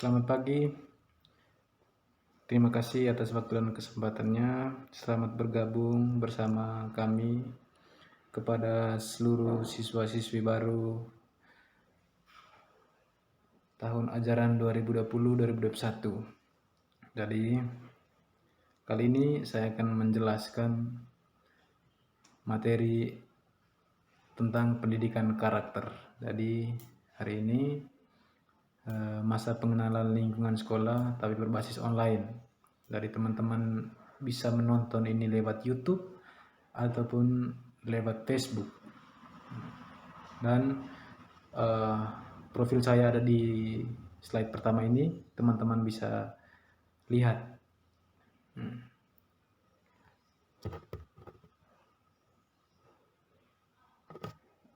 Selamat pagi, terima kasih atas waktu dan kesempatannya. Selamat bergabung bersama kami kepada seluruh siswa-siswi baru tahun ajaran 2020-2021. Jadi, kali ini saya akan menjelaskan materi tentang pendidikan karakter. Jadi, hari ini masa pengenalan lingkungan sekolah tapi berbasis online. Dari teman-teman bisa menonton ini lewat YouTube ataupun lewat Facebook. Dan profil saya ada di slide pertama ini, teman-teman bisa lihat.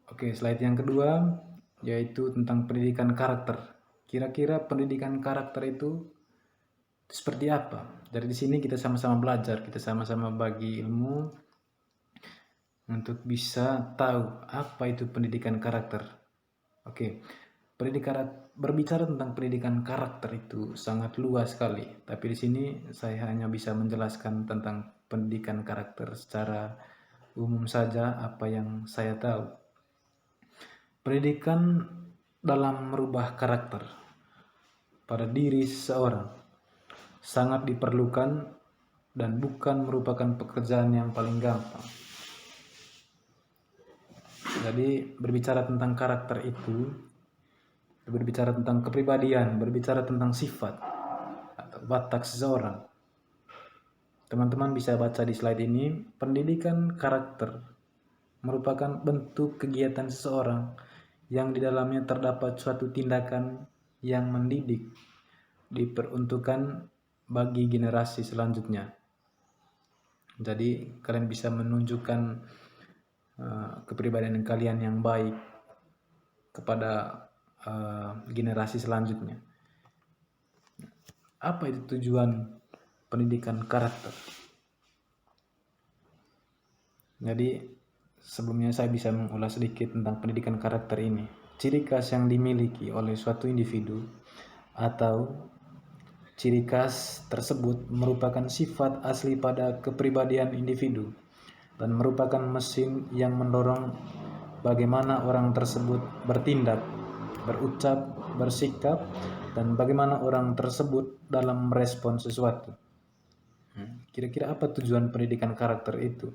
Oke, slide yang kedua yaitu tentang pendidikan karakter. Kira-kira pendidikan karakter itu seperti apa? Dari di sini kita sama-sama belajar, kita sama-sama bagi ilmu untuk bisa tahu apa itu pendidikan karakter. Oke, berbicara tentang pendidikan karakter itu sangat luas sekali, tapi di sini saya hanya bisa menjelaskan tentang pendidikan karakter secara umum saja apa yang saya tahu. Pendidikan dalam merubah karakter pada diri seseorang sangat diperlukan dan bukan merupakan pekerjaan yang paling gampang. Jadi berbicara tentang karakter itu berbicara tentang kepribadian, berbicara tentang sifat atau watak seseorang. Teman-teman bisa baca di slide ini, pendidikan karakter merupakan bentuk kegiatan seseorang yang di dalamnya terdapat suatu tindakan yang mendidik, diperuntukkan bagi generasi selanjutnya. Jadi kalian bisa menunjukkan kepribadian kalian yang baik kepada generasi selanjutnya. Apa itu tujuan pendidikan karakter? Jadi sebelumnya saya bisa mengulas sedikit tentang pendidikan karakter ini. Ciri khas yang dimiliki oleh suatu individu atau ciri khas tersebut merupakan sifat asli pada kepribadian individu dan merupakan mesin yang mendorong bagaimana orang tersebut bertindak, berucap, bersikap, dan bagaimana orang tersebut dalam merespon sesuatu. Kira-kira apa tujuan pendidikan karakter itu?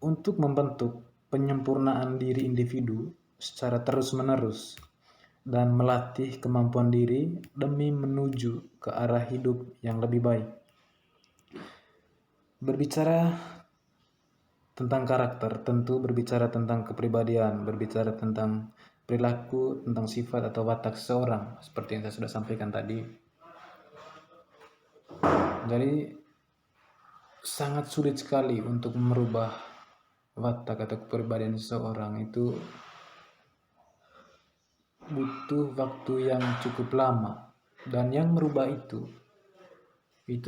Untuk membentuk penyempurnaan diri individu secara terus-menerus dan melatih kemampuan diri demi menuju ke arah hidup yang lebih baik. Berbicara tentang karakter tentu berbicara tentang kepribadian, berbicara tentang perilaku, tentang sifat atau watak seseorang seperti yang saya sudah sampaikan tadi. Jadi sangat sulit sekali untuk merubah watak atau kepribadian seseorang, itu butuh waktu yang cukup lama, dan yang merubah itu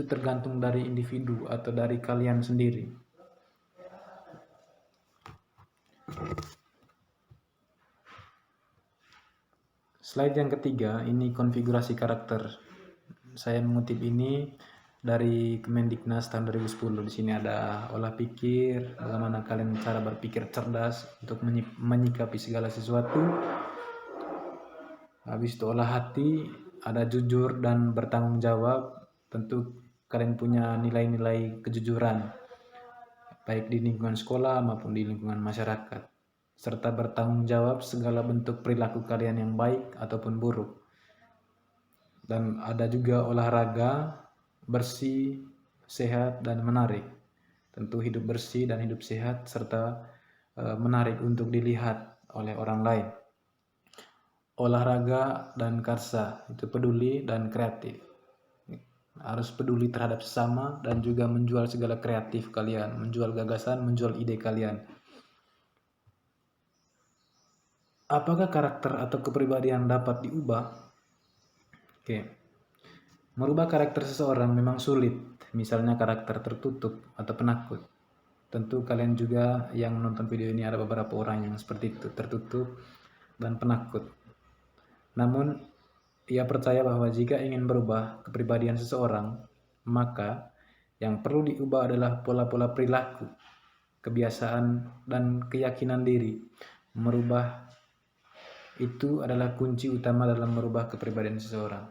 tergantung dari individu atau dari kalian sendiri. Slide yang ketiga ini konfigurasi karakter. Saya mengutip ini dari Kemendiknas tahun 2010. Di sini ada olah pikir, bagaimana kalian cara berpikir cerdas untuk menyikapi segala sesuatu. Habis itu olah hati, ada jujur dan bertanggung jawab. Tentu kalian punya nilai-nilai kejujuran, baik di lingkungan sekolah maupun di lingkungan masyarakat, serta bertanggung jawab segala bentuk perilaku kalian yang baik ataupun buruk. Dan ada juga olahraga, bersih, sehat, dan menarik. Tentu hidup bersih dan hidup sehat serta menarik untuk dilihat oleh orang lain. Olahraga dan karsa, itu peduli dan kreatif. Harus peduli terhadap sesama dan juga menjual segala kreatif kalian, menjual gagasan, menjual ide kalian. Apakah karakter atau kepribadian dapat diubah? Oke. Merubah karakter seseorang memang sulit, misalnya karakter tertutup atau penakut. Tentu kalian juga yang menonton video ini ada beberapa orang yang seperti itu, tertutup dan penakut. Namun ia percaya bahwa jika ingin berubah kepribadian seseorang, maka yang perlu diubah adalah pola-pola perilaku, kebiasaan, dan keyakinan diri. Merubah itu adalah kunci utama dalam merubah kepribadian seseorang.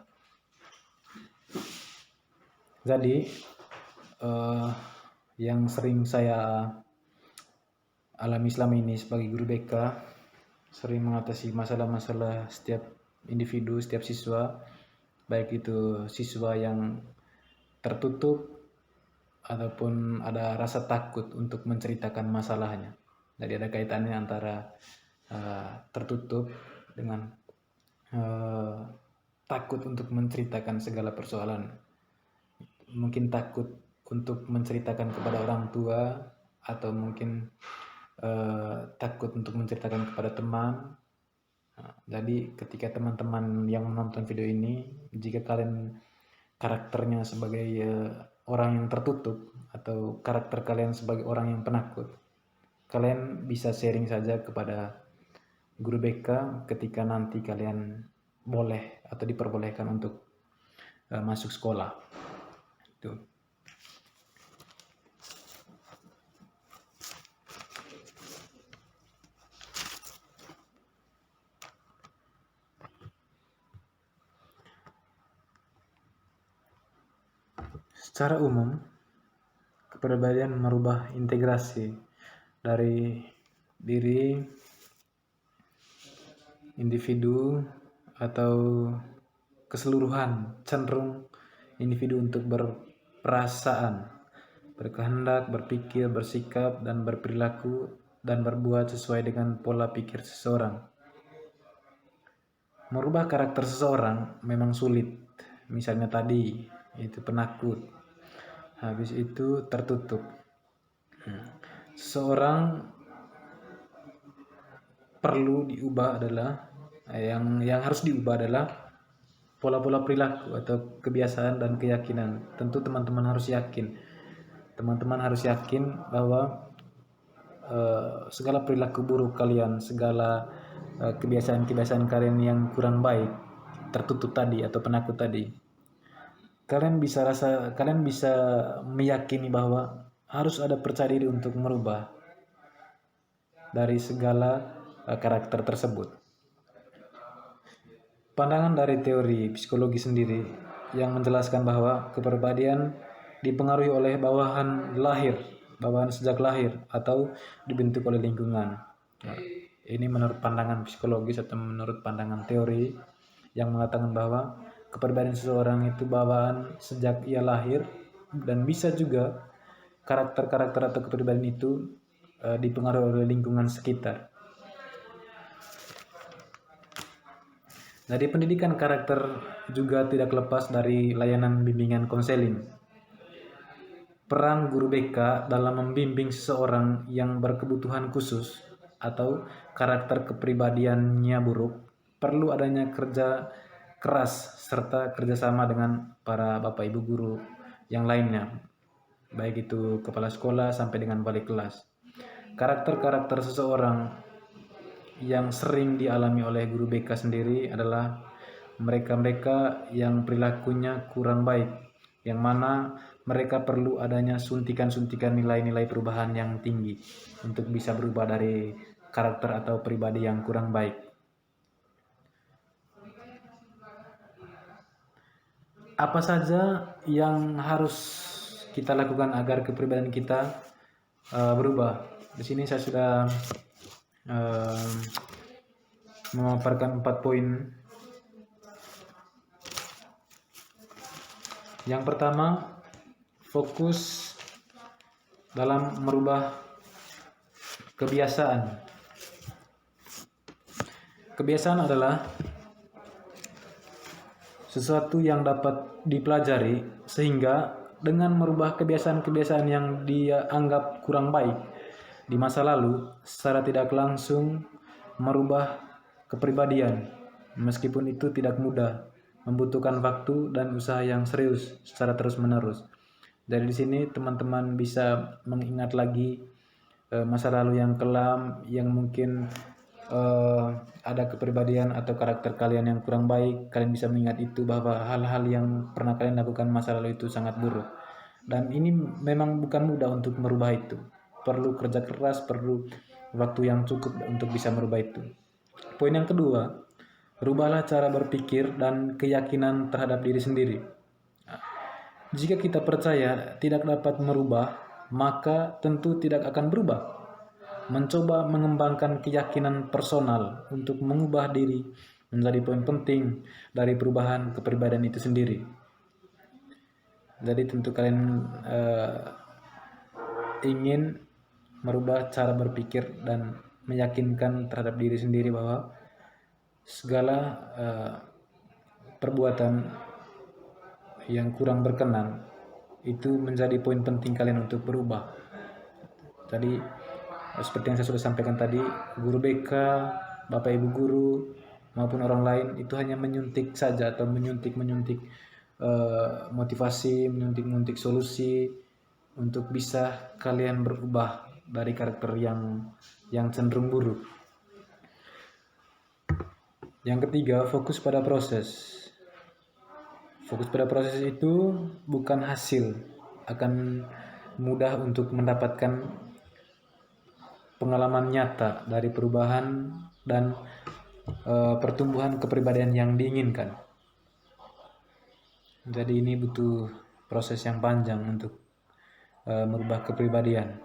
Jadi, yang sering saya alami selama ini sebagai guru BK, sering mengatasi masalah-masalah setiap individu, setiap siswa, baik itu siswa yang tertutup ataupun ada rasa takut untuk menceritakan masalahnya. Jadi ada kaitannya antara tertutup dengan takut untuk menceritakan segala persoalan. Mungkin takut untuk menceritakan kepada orang tua, atau mungkin takut untuk menceritakan kepada teman. Jadi ketika teman-teman yang menonton video ini, jika kalian karakternya sebagai orang yang tertutup atau karakter kalian sebagai orang yang penakut, kalian bisa sharing saja kepada guru BK ketika nanti kalian boleh atau diperbolehkan untuk masuk sekolah. Itu. Secara umum, kepribadian merubah integrasi dari diri individu atau keseluruhan, cenderung individu untuk berperasaan, berkehendak, berpikir, bersikap, dan berperilaku dan berbuat sesuai dengan pola pikir seseorang. Merubah karakter seseorang memang sulit. Misalnya tadi, itu penakut. Habis itu tertutup. Seseorang perlu diubah adalah yang harus diubah adalah pola-pola perilaku atau kebiasaan dan keyakinan. Tentu teman-teman harus yakin. Teman-teman harus yakin bahwa segala perilaku buruk kalian, segala kebiasaan-kebiasaan kalian yang kurang baik, tertutup tadi atau penakut tadi, kalian bisa meyakini bahwa harus ada percaya diri untuk merubah dari segala karakter tersebut. Pandangan dari teori psikologi sendiri yang menjelaskan bahwa kepribadian dipengaruhi oleh bawaan sejak lahir atau dibentuk oleh lingkungan. Nah, ini menurut pandangan psikologis atau menurut pandangan teori yang mengatakan bahwa kepribadian seseorang itu bawaan sejak ia lahir, dan bisa juga karakter-karakter atau kepribadian itu dipengaruhi oleh lingkungan sekitar. Jadi pendidikan karakter juga tidak lepas dari layanan bimbingan konseling. Peran guru BK dalam membimbing seseorang yang berkebutuhan khusus atau karakter kepribadiannya buruk perlu adanya kerja keras serta kerjasama dengan para bapak ibu guru yang lainnya, baik itu kepala sekolah sampai dengan wali kelas. Karakter-karakter seseorang yang sering dialami oleh guru BK sendiri adalah mereka-mereka yang perilakunya kurang baik, yang mana mereka perlu adanya suntikan-suntikan nilai-nilai perubahan yang tinggi untuk bisa berubah dari karakter atau pribadi yang kurang baik. Apa saja yang harus kita lakukan agar kepribadian kita berubah? Di sini saya sudah memaparkan 4 poin. Yang pertama, fokus dalam merubah kebiasaan. Kebiasaan adalah sesuatu yang dapat dipelajari, sehingga dengan merubah kebiasaan-kebiasaan yang dia anggap kurang baik di masa lalu, secara tidak langsung merubah kepribadian, meskipun itu tidak mudah, membutuhkan waktu dan usaha yang serius secara terus-menerus. Dari di sini teman-teman bisa mengingat lagi masa lalu yang kelam yang mungkin ada kepribadian atau karakter kalian yang kurang baik, kalian bisa mengingat itu bahwa hal-hal yang pernah kalian lakukan masa lalu itu sangat buruk. Dan ini memang bukan mudah untuk merubah itu. Perlu kerja keras, perlu waktu yang cukup untuk bisa merubah itu. Poin yang kedua, rubahlah cara berpikir dan keyakinan terhadap diri sendiri. Jika kita percaya tidak dapat merubah, maka tentu tidak akan berubah. Mencoba mengembangkan keyakinan personal untuk mengubah diri menjadi poin penting dari perubahan kepribadian itu sendiri. Jadi tentu kalian ingin merubah cara berpikir dan meyakinkan terhadap diri sendiri bahwa segala perbuatan yang kurang berkenan itu menjadi poin penting kalian untuk berubah. Tadi seperti yang saya sudah sampaikan tadi, guru BK, Bapak Ibu guru maupun orang lain itu hanya menyuntik saja atau menyuntik motivasi, menyuntik solusi untuk bisa kalian berubah dari karakter yang cenderung buruk. Yang ketiga, fokus pada proses. Fokus pada proses itu bukan hasil. Akan mudah untuk mendapatkan pengalaman nyata dari perubahan dan pertumbuhan kepribadian yang diinginkan. Jadi ini butuh proses yang panjang untuk merubah kepribadian.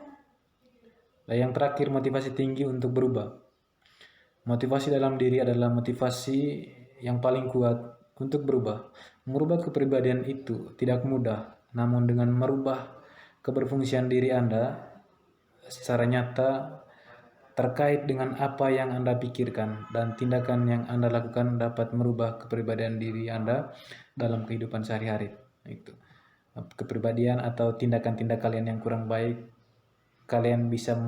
Dan yang terakhir, motivasi tinggi untuk berubah. Motivasi dalam diri adalah motivasi yang paling kuat untuk berubah. Merubah kepribadian itu tidak mudah, namun dengan merubah keberfungsian diri Anda secara nyata terkait dengan apa yang Anda pikirkan dan tindakan yang Anda lakukan dapat merubah kepribadian diri Anda dalam kehidupan sehari-hari. Itu kepribadian atau tindakan-tindakan kalian yang kurang baik, kalian bisa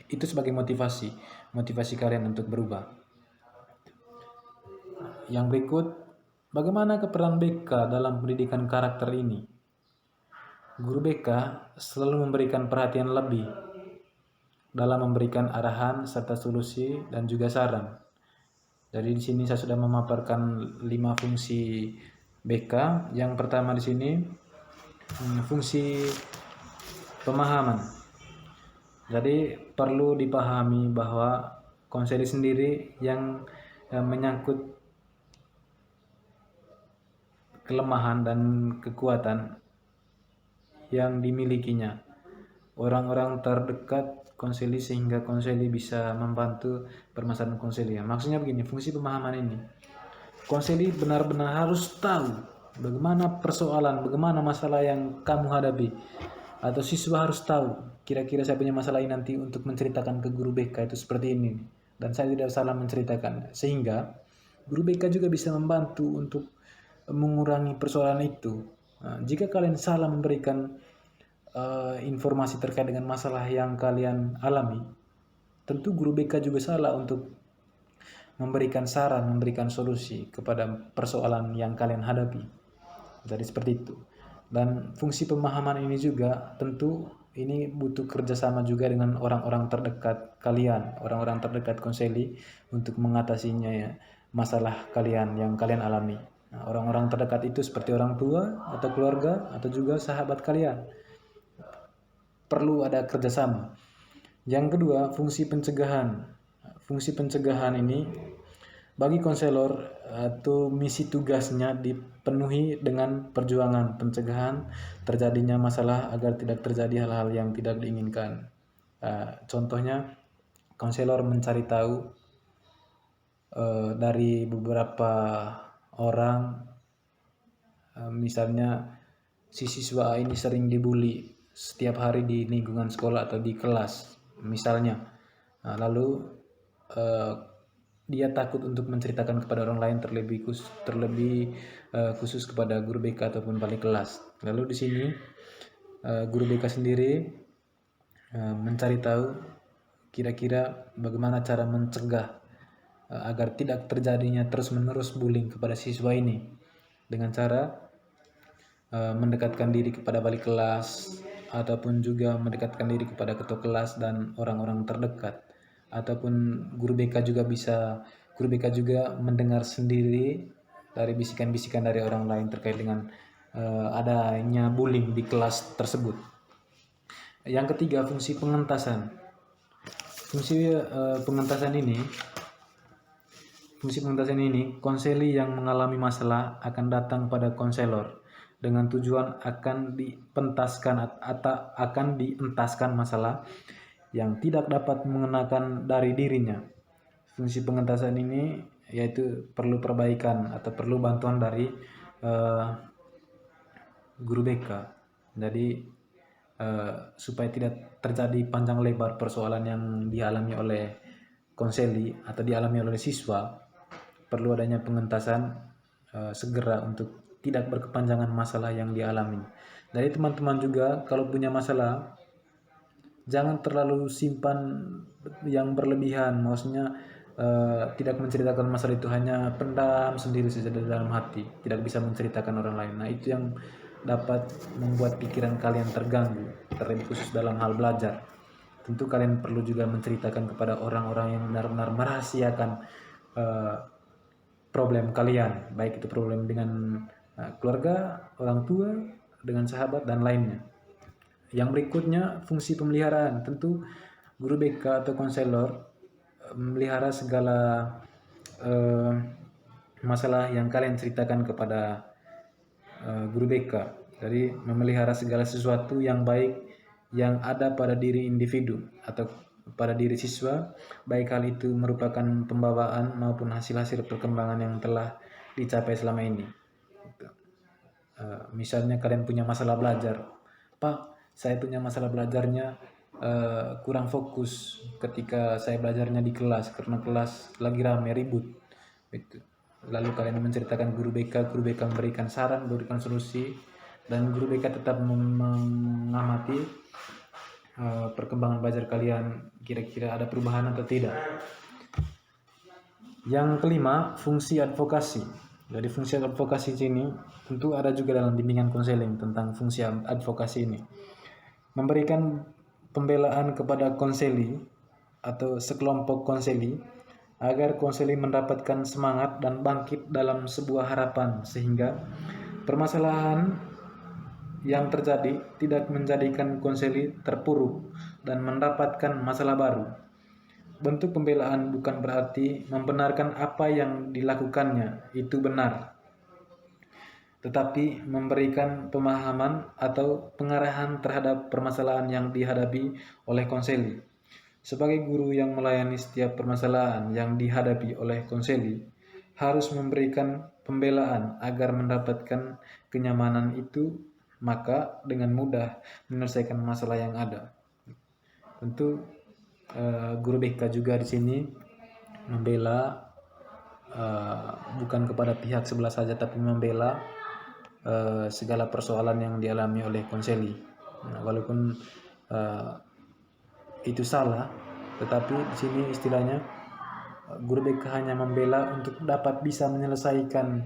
itu sebagai motivasi kalian untuk berubah. Yang berikut, bagaimana peran BK dalam pendidikan karakter ini? Guru BK selalu memberikan perhatian lebih dalam memberikan arahan serta solusi dan juga saran. Jadi di sini saya sudah memaparkan 5 fungsi BK. Yang pertama di sini fungsi pemahaman. Jadi perlu dipahami bahwa konseli sendiri yang menyangkut kelemahan dan kekuatan yang dimilikinya orang-orang terdekat konseli sehingga konseli bisa membantu permasalahan konseli. Maksudnya begini, fungsi pemahaman ini. Konseli benar-benar harus tahu bagaimana persoalan, bagaimana masalah yang kamu hadapi. Atau siswa harus tahu, kira-kira saya punya masalah ini nanti untuk menceritakan ke guru BK itu seperti ini. Dan saya tidak salah menceritakan. Sehingga guru BK juga bisa membantu untuk mengurangi persoalan itu. Nah, jika kalian salah memberikan informasi terkait dengan masalah yang kalian alami, tentu guru BK juga salah untuk memberikan saran, memberikan solusi kepada persoalan yang kalian hadapi. Jadi seperti itu. Dan fungsi pemahaman ini juga tentu ini butuh kerjasama juga dengan orang-orang terdekat kalian, orang-orang terdekat konseli untuk mengatasinya ya, masalah kalian yang kalian alami. Nah, orang-orang terdekat itu seperti orang tua atau keluarga atau juga sahabat kalian. Perlu ada kerjasama. Yang kedua, fungsi pencegahan. Fungsi pencegahan ini bagi konselor atau misi tugasnya dipenuhi dengan perjuangan pencegahan terjadinya masalah agar tidak terjadi hal-hal yang tidak diinginkan. Contohnya, konselor mencari tahu dari beberapa orang, misalnya si siswa ini sering dibully setiap hari di lingkungan sekolah atau di kelas misalnya. Lalu dia takut untuk menceritakan kepada orang lain, terlebih khusus kepada guru BK ataupun wali kelas. Lalu di sini guru BK sendiri mencari tahu kira-kira bagaimana cara mencegah agar tidak terjadinya terus-menerus bullying kepada siswa ini dengan cara mendekatkan diri kepada wali kelas ataupun juga mendekatkan diri kepada ketua kelas dan orang-orang terdekat ataupun guru BK juga mendengar sendiri dari bisikan-bisikan dari orang lain terkait dengan adanya bullying di kelas tersebut. Yang ketiga, fungsi pengentasan. Fungsi pengentasan ini, konseli yang mengalami masalah akan datang pada konselor dengan tujuan akan dientaskan masalah yang tidak dapat mengenakan dari dirinya. Fungsi pengentasan ini yaitu perlu perbaikan atau perlu bantuan dari guru BK. Jadi supaya tidak terjadi panjang lebar persoalan yang dialami oleh konseli atau dialami oleh siswa, perlu adanya pengentasan segera untuk tidak berkepanjangan masalah yang dialami. Jadi teman-teman juga kalau punya masalah jangan terlalu simpan yang berlebihan, maksudnya tidak menceritakan masalah itu, hanya pendam sendiri saja di dalam hati, tidak bisa menceritakan orang lain. Nah, itu yang dapat membuat pikiran kalian terganggu, terlebih khusus dalam hal belajar. Tentu kalian perlu juga menceritakan kepada orang-orang yang benar-benar merahasiakan problem kalian, baik itu problem dengan keluarga, orang tua, dengan sahabat, dan lainnya. Yang berikutnya, fungsi pemeliharaan. Tentu guru BK atau konselor memelihara segala masalah yang kalian ceritakan kepada guru BK. Jadi memelihara segala sesuatu yang baik yang ada pada diri individu atau pada diri siswa, baik hal itu merupakan pembawaan maupun hasil-hasil perkembangan yang telah dicapai selama ini. Misalnya kalian punya masalah belajar, Pak, saya punya masalah belajarnya kurang fokus ketika saya belajarnya di kelas karena kelas lagi rame ribut. Itu. Lalu kalian menceritakan guru BK memberikan saran, memberikan solusi, dan guru BK tetap mengamati perkembangan belajar kalian, kira-kira ada perubahan atau tidak. Yang kelima, fungsi advokasi. Jadi fungsi advokasi ini tentu ada juga dalam bimbingan konseling tentang fungsi advokasi ini. Memberikan pembelaan kepada konseli atau sekelompok konseli agar konseli mendapatkan semangat dan bangkit dalam sebuah harapan, sehingga permasalahan yang terjadi tidak menjadikan konseli terpuruk dan mendapatkan masalah baru. Bentuk pembelaan bukan berarti membenarkan apa yang dilakukannya itu benar, tetapi memberikan pemahaman atau pengarahan terhadap permasalahan yang dihadapi oleh konseli. Sebagai guru yang melayani setiap permasalahan yang dihadapi oleh konseli, harus memberikan pembelaan agar mendapatkan kenyamanan itu, maka dengan mudah menyelesaikan masalah yang ada. Tentu guru BK juga di sini membela bukan kepada pihak sebelah saja, tapi membela segala persoalan yang dialami oleh konseli. Nah, walaupun itu salah, tetapi di sini istilahnya guru BK hanya membela untuk dapat bisa menyelesaikan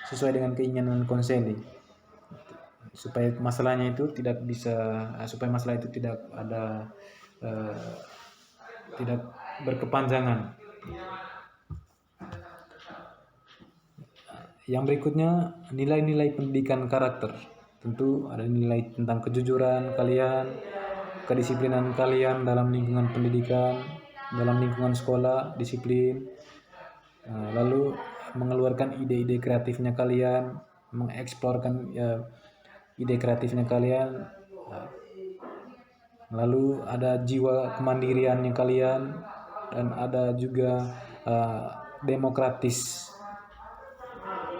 sesuai dengan keinginan konseli, supaya masalahnya itu tidak bisa, supaya masalah itu tidak ada tidak berkepanjangan. Yang berikutnya, nilai-nilai pendidikan karakter. Tentu ada nilai tentang kejujuran kalian, kedisiplinan kalian dalam lingkungan pendidikan, dalam lingkungan sekolah, disiplin. Lalu mengeluarkan ide-ide kreatifnya kalian, mengeksplorkan ide kreatifnya kalian. Lalu ada jiwa kemandiriannya kalian, dan ada juga demokratis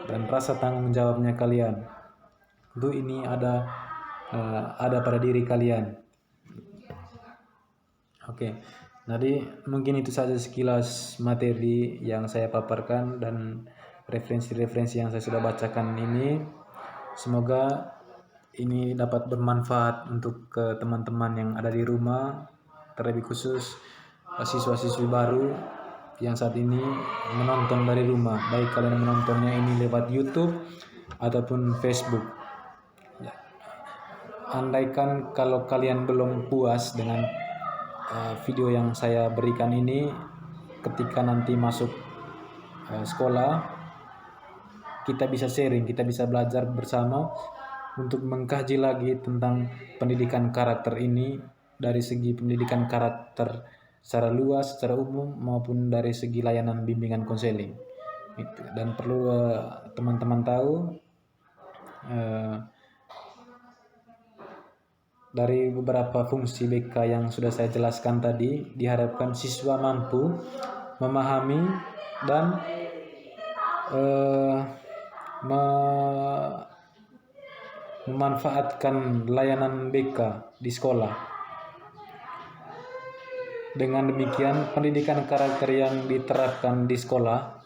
dan rasa tanggung jawabnya kalian. Tentu ini ada pada diri kalian. Oke, jadi mungkin itu saja sekilas materi yang saya paparkan dan referensi-referensi yang saya sudah bacakan ini. Semoga ini dapat bermanfaat untuk teman-teman yang ada di rumah, terlebih khusus siswa-siswi baru yang saat ini menonton dari rumah, baik kalian menontonnya ini lewat YouTube ataupun Facebook. Andaikan kalau kalian belum puas dengan video yang saya berikan ini ketika nanti masuk sekolah, kita bisa sharing, kita bisa belajar bersama untuk mengkaji lagi tentang pendidikan karakter ini dari segi pendidikan karakter secara luas, secara umum, maupun dari segi layanan bimbingan konseling. Dan perlu teman-teman tahu, dari beberapa fungsi BK yang sudah saya jelaskan tadi, diharapkan siswa mampu memahami dan memanfaatkan layanan BK di sekolah. Dengan demikian, pendidikan karakter yang diterapkan di sekolah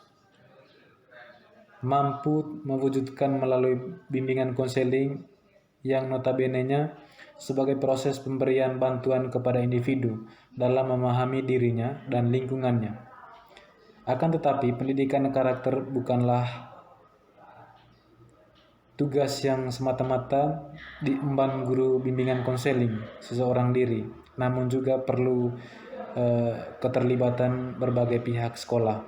mampu mewujudkan melalui bimbingan konseling yang notabene-nya sebagai proses pemberian bantuan kepada individu dalam memahami dirinya dan lingkungannya. Akan tetapi, pendidikan karakter bukanlah tugas yang semata-mata diemban guru bimbingan konseling seseorang diri, namun juga perlu keterlibatan berbagai pihak sekolah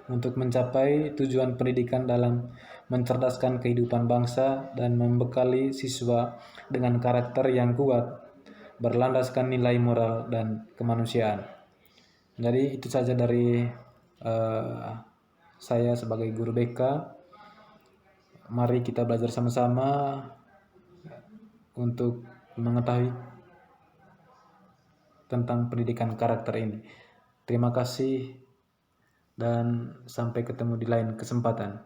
untuk mencapai tujuan pendidikan dalam mencerdaskan kehidupan bangsa dan membekali siswa dengan karakter yang kuat, berlandaskan nilai moral dan kemanusiaan. Jadi itu saja dari saya sebagai guru BK. Mari kita belajar sama-sama untuk mengetahui tentang pendidikan karakter ini. Terima kasih dan sampai ketemu di lain kesempatan.